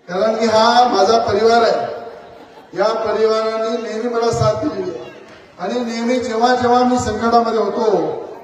कारण की हा माझा परिवार आहे। या परिवाराने नेहमी मला साथ दिलेली आहे आणि नेहमी जेव्हा जेव्हा मी संकटामध्ये होतो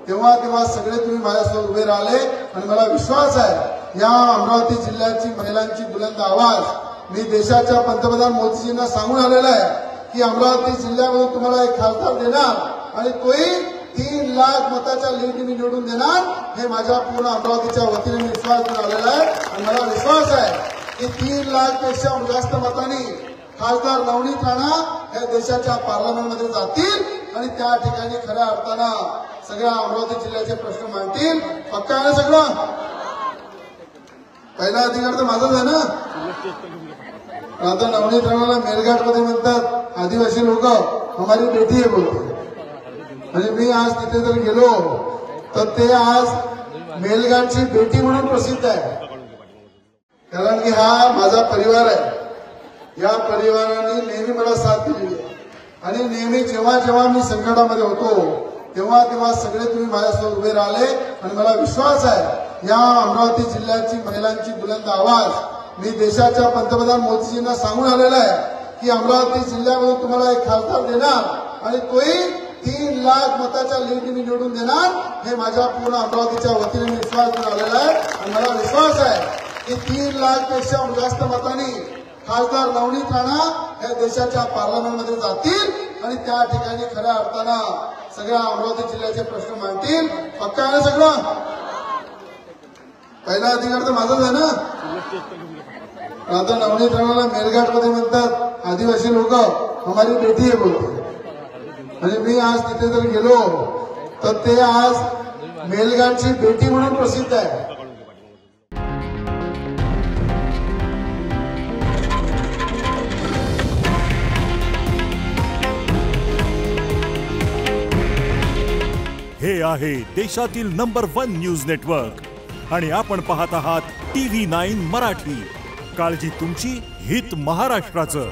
तेव्हा तेव्हा सगळे तुम्ही माझ्यासोबत उभे राहिले आणि मला विश्वास आहे या अमरावती जिल्ह्याची महिलांची बुलंद आवाज मी देशाच्या पंतप्रधान मोदीजींना सांगून आलेला आहे की अमरावती जिल्ह्यामध्ये तुम्हाला एक खासदार देणार आणि तोही 3 लाख मताच्या लीडने निवडून देणार हे माझ्या पूर्ण अमरावतीच्या वतीने मी विश्वास देऊन आलेला आहे आणि मला विश्वास आहे की 3 लाख पेक्षा जास्त मतांनी खासदार नवनीत राणा या देशाच्या पार्लमेंटमध्ये जातील आणि त्या ठिकाणी खऱ्या अर्थानं सगळ्या अमरावती जिल्ह्याचे प्रश्न मांडतील। पक्का आहे ना सगळं? पहिला अधिकार तर माझाच आहे ना। आता नवनीत राणाला मेलघाट मध्ये म्हणतात आदिवासी लोक हमारी बेटी आहे बोलते आणि मी आज तिथे जर गेलो तर ते आज मेलघाटची बेटी म्हणून प्रसिद्ध आहे। कारण की हा माझा परिवार आहे। या परिवाराने नेहमी मला साथ दिलेली आहे आणि नेहमी जेव्हा जेव्हा मी संकटामध्ये होतो तेव्हा तेव्हा सगळे तुम्ही माझ्यासोबत उभे राहिले आणि मला विश्वास आहे या अमरावती जिल्ह्याची महिलांची बुलंद आवाज मी देशाच्या पंतप्रधान मोदीजींना सांगून आलेला आहे की अमरावती जिल्ह्यामध्ये तुम्हाला एक खासदार देणार आणि तोही 3 लाख मताच्या लीडने निवडून देणार हे माझ्या पूर्ण अमरावतीच्या वतीने मी विश्वास देऊन आलेला आहे आणि मला विश्वास आहे की 3 लाख पेक्षा जास्त मतांनी खासदार नवनीत राणा या देशाच्या पार्लमेंटमध्ये जातील आणि त्या ठिकाणी खऱ्या अर्थानं सगळ्या अमरावती जिल्ह्याचे प्रश्न मांडतील। पक्का आहे ना सगळं? पहिला अधिकार तर माझाच आहे ना। आता नवनीत राणाला मेलघाट मध्ये म्हणतात आदिवासी लोक हमारी बेटी आहे बोलते आणि मी आज तिथे जर गेलो तर ते आज मेलघाटची बेटी म्हणून प्रसिद्ध आहे। हे आहे देशातील नंबर 1 न्यूज नेटवर्क आणि आपण पाहत आहात TV9 मराठी। काळजी तुमची, हित महाराष्ट्राचं।